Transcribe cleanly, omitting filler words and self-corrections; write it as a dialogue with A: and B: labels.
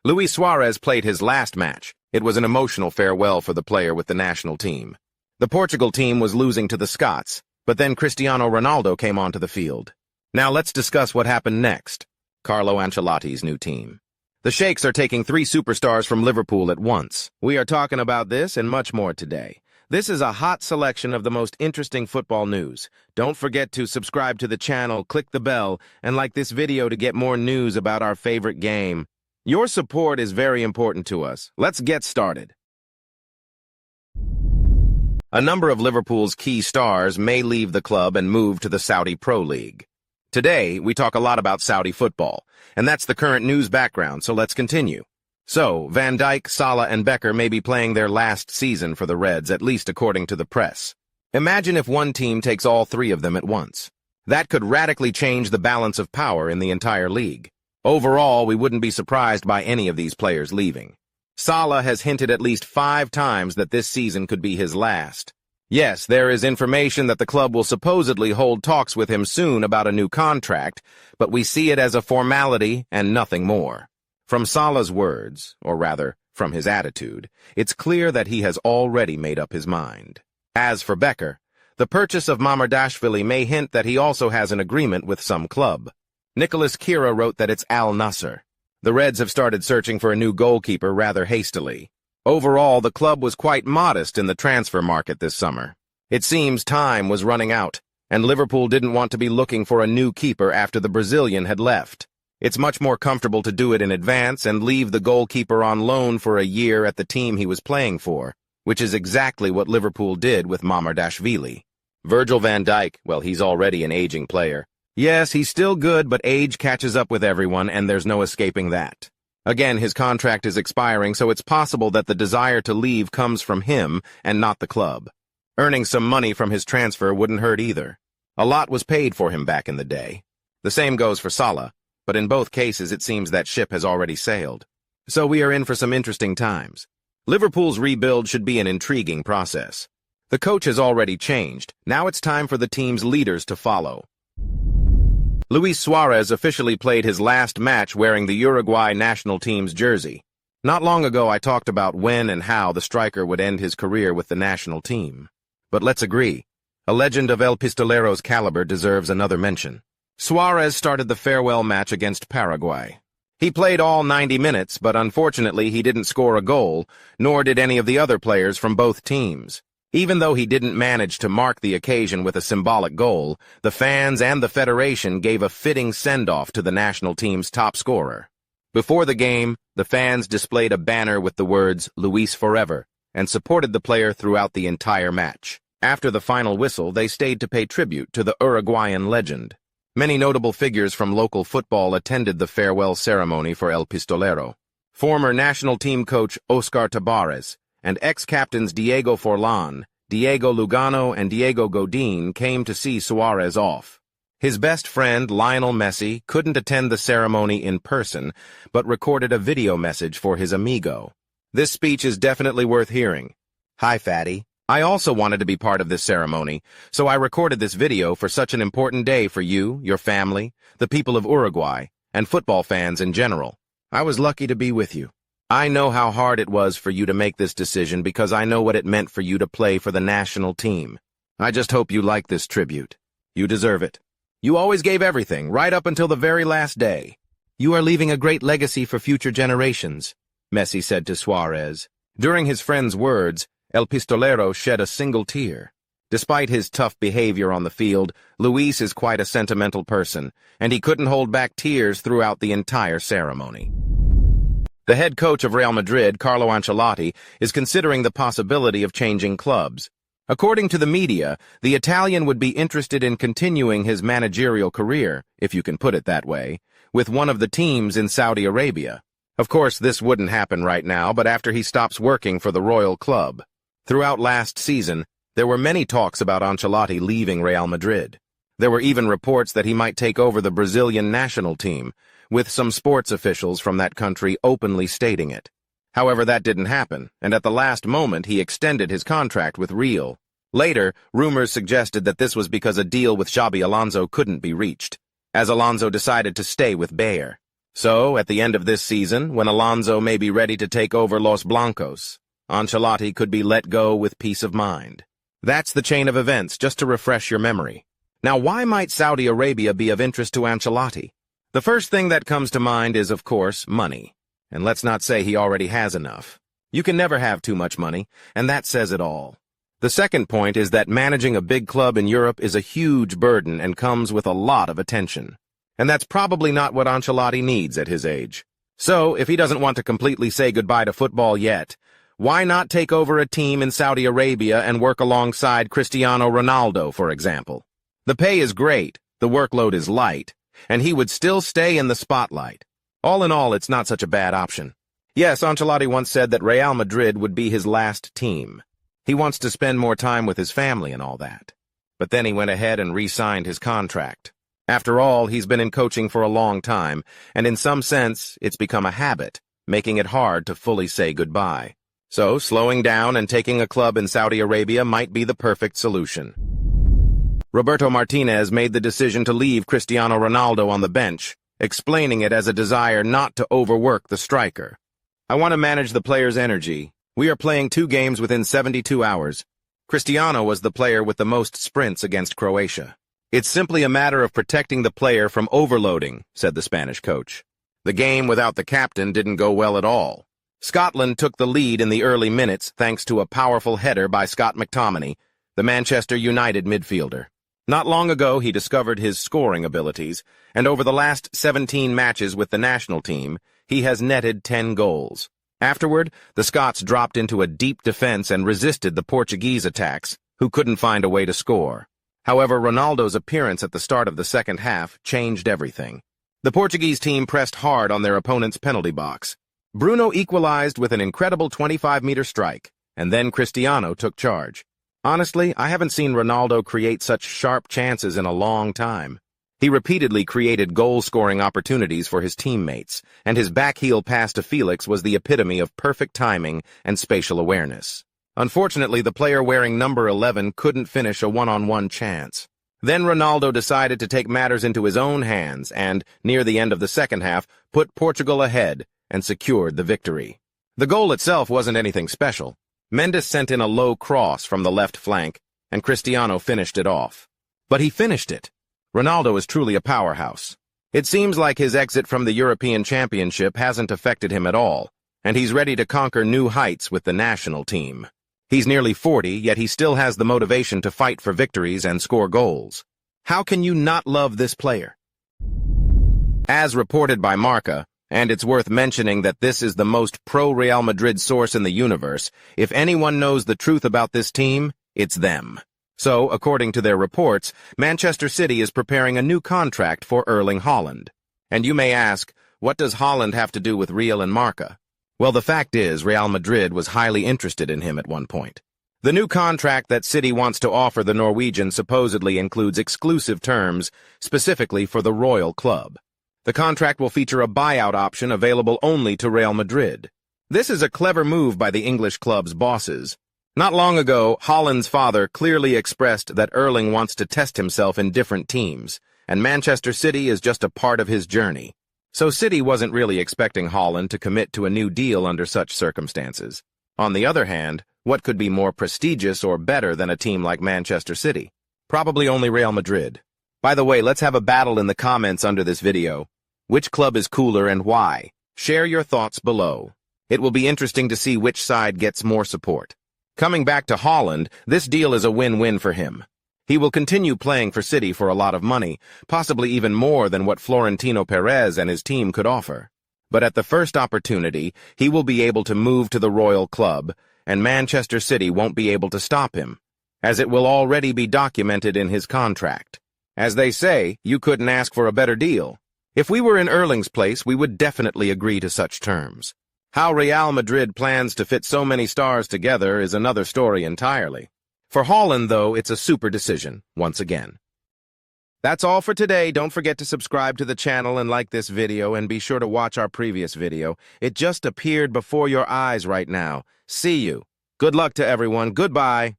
A: Luis Suarez played his last match. It was an emotional farewell for the player with the national team. The Portugal team was losing to the Scots, but then Cristiano Ronaldo came onto the field. Now let's discuss what happened next. Carlo Ancelotti's new team. The Sheikhs are taking 3 superstars from Liverpool at once. We are talking about this and much more today. This is a hot selection of the most interesting football news. Don't forget to subscribe to the channel, click the bell, and like this video to get more news about our favorite game. Your support is very important to us. Let's get started. A number of Liverpool's key stars may leave the club and move to the Saudi Pro League. Today, we talk a lot about Saudi football, and that's the current news background, so let's continue. So, Van Dijk, Salah, and Becker may be playing their last season for the Reds, at least according to the press. Imagine if one team takes all 3 of them at once. That could radically change the balance of power in the entire league. Overall, we wouldn't be surprised by any of these players leaving. Salah has hinted at least 5 times that this season could be his last. Yes, there is information that the club will supposedly hold talks with him soon about a new contract, but we see it as a formality and nothing more. From Salah's words, or rather, from his attitude, it's clear that he has already made up his mind. As for Becker, the purchase of Mamardashvili may hint that he also has an agreement with some club. Nicholas Kira wrote that it's Al Nassr. The Reds have started searching for a new goalkeeper rather hastily. Overall, the club was quite modest in the transfer market this summer. It seems time was running out, and Liverpool didn't want to be looking for a new keeper after the Brazilian had left. It's much more comfortable to do it in advance and leave the goalkeeper on loan for a year at the team he was playing for, which is exactly what Liverpool did with Mamardashvili. Virgil van Dijk, well, he's already an aging player. Yes, he's still good, but age catches up with everyone, and there's no escaping that. Again, his contract is expiring, so it's possible that the desire to leave comes from him and not the club. Earning some money from his transfer wouldn't hurt either. A lot was paid for him back in the day. The same goes for Salah, but in both cases it seems that ship has already sailed. So we are in for some interesting times. Liverpool's rebuild should be an intriguing process. The coach has already changed. Now it's time for the team's leaders to follow. Luis Suarez officially played his last match wearing the Uruguay national team's jersey. Not long ago I talked about when and how the striker would end his career with the national team. But let's agree, a legend of El Pistolero's caliber deserves another mention. Suarez started the farewell match against Paraguay. He played all 90 minutes, but unfortunately he didn't score a goal, nor did any of the other players from both teams. Even though he didn't manage to mark the occasion with a symbolic goal, the fans and the federation gave a fitting send-off to the national team's top scorer. Before the game, the fans displayed a banner with the words, "Luis Forever," and supported the player throughout the entire match. After the final whistle, they stayed to pay tribute to the Uruguayan legend. Many notable figures from local football attended the farewell ceremony for El Pistolero. Former national team coach Oscar Tabarez and ex-captains Diego Forlan, Diego Lugano, and Diego Godin came to see Suarez off. His best friend, Lionel Messi, couldn't attend the ceremony in person, but recorded a video message for his amigo. This speech is definitely worth hearing. "Hi, Fatty. I also wanted to be part of this ceremony, so I recorded this video for such an important day for you, your family, the people of Uruguay, and football fans in general. I was lucky to be with you. I know how hard it was for you to make this decision because I know what it meant for you to play for the national team. I just hope you like this tribute. You deserve it. You always gave everything, right up until the very last day. You are leaving a great legacy for future generations," Messi said to Suarez. During his friend's words, El Pistolero shed a single tear. Despite his tough behavior on the field, Luis is quite a sentimental person, and he couldn't hold back tears throughout the entire ceremony. The head coach of Real Madrid, Carlo Ancelotti, is considering the possibility of changing clubs. According to the media, the Italian would be interested in continuing his managerial career, if you can put it that way, with one of the teams in Saudi Arabia. Of course, this wouldn't happen right now, but after he stops working for the royal club. Throughout last season, there were many talks about Ancelotti leaving Real Madrid. There were even reports that he might take over the Brazilian national team, with some sports officials from that country openly stating it. However, that didn't happen, and at the last moment he extended his contract with Real. Later, rumors suggested that this was because a deal with Xabi Alonso couldn't be reached, as Alonso decided to stay with Becker. So, at the end of this season, when Alonso may be ready to take over Los Blancos, Ancelotti could be let go with peace of mind. That's the chain of events, just to refresh your memory. Now, why might Saudi Arabia be of interest to Ancelotti? The first thing that comes to mind is, of course, money. And let's not say he already has enough. You can never have too much money, and that says it all. The second point is that managing a big club in Europe is a huge burden and comes with a lot of attention. And that's probably not what Ancelotti needs at his age. So, if he doesn't want to completely say goodbye to football yet, why not take over a team in Saudi Arabia and work alongside Cristiano Ronaldo, for example? The pay is great, the workload is light, and he would still stay in the spotlight. All in all, it's not such a bad option. Yes, Ancelotti once said that Real Madrid would be his last team. He wants to spend more time with his family and all that. But then he went ahead and re-signed his contract. After all, he's been in coaching for a long time, and in some sense, it's become a habit, making it hard to fully say goodbye. So, slowing down and taking a club in Saudi Arabia might be the perfect solution. Roberto Martinez made the decision to leave Cristiano Ronaldo on the bench, explaining it as a desire not to overwork the striker. I want to manage the player's energy. We are playing 2 games within 72 hours. Cristiano was the player with the most sprints against Croatia. It's simply a matter of protecting the player from overloading, said the Spanish coach. The game without the captain didn't go well at all. Scotland took the lead in the early minutes thanks to a powerful header by Scott McTominay, the Manchester United midfielder. Not long ago, he discovered his scoring abilities, and over the last 17 matches with the national team, he has netted 10 goals. Afterward, the Scots dropped into a deep defense and resisted the Portuguese attacks, who couldn't find a way to score. However, Ronaldo's appearance at the start of the second half changed everything. The Portuguese team pressed hard on their opponent's penalty box. Bruno equalized with an incredible 25-meter strike, and then Cristiano took charge. Honestly, I haven't seen Ronaldo create such sharp chances in a long time. He repeatedly created goal-scoring opportunities for his teammates, and his backheel pass to Felix was the epitome of perfect timing and spatial awareness. Unfortunately, the player wearing number 11 couldn't finish a one-on-one chance. Then Ronaldo decided to take matters into his own hands and, near the end of the second half, put Portugal ahead and secured the victory. The goal itself wasn't anything special. Mendes sent in a low cross from the left flank, and Cristiano finished it off. But he finished it. Ronaldo is truly a powerhouse. It seems like his exit from the European Championship hasn't affected him at all, and he's ready to conquer new heights with the national team. He's nearly 40, yet he still has the motivation to fight for victories and score goals. How can you not love this player? As reported by Marca, and it's worth mentioning that this is the most pro-Real Madrid source in the universe, if anyone knows the truth about this team, it's them. So, according to their reports, Manchester City is preparing a new contract for Erling Haaland. And you may ask, what does Haaland have to do with Real and Marca? Well, the fact is, Real Madrid was highly interested in him at one point. The new contract that City wants to offer the Norwegian supposedly includes exclusive terms, specifically for the Royal Club. The contract will feature a buyout option available only to Real Madrid. This is a clever move by the English club's bosses. Not long ago, Haaland's father clearly expressed that Erling wants to test himself in different teams, and Manchester City is just a part of his journey. So City wasn't really expecting Haaland to commit to a new deal under such circumstances. On the other hand, what could be more prestigious or better than a team like Manchester City? Probably only Real Madrid. By the way, let's have a battle in the comments under this video. Which club is cooler and why? Share your thoughts below. It will be interesting to see which side gets more support. Coming back to Haaland, this deal is a win-win for him. He will continue playing for City for a lot of money, possibly even more than what Florentino Perez and his team could offer. But at the first opportunity, he will be able to move to the Royal Club, and Manchester City won't be able to stop him, as it will already be documented in his contract. As they say, you couldn't ask for a better deal. If we were in Erling's place, we would definitely agree to such terms. How Real Madrid plans to fit so many stars together is another story entirely. For Haaland, though, it's a super decision, once again. That's all for today. Don't forget to subscribe to the channel and like this video, and be sure to watch our previous video. It just appeared before your eyes right now. See you. Good luck to everyone. Goodbye.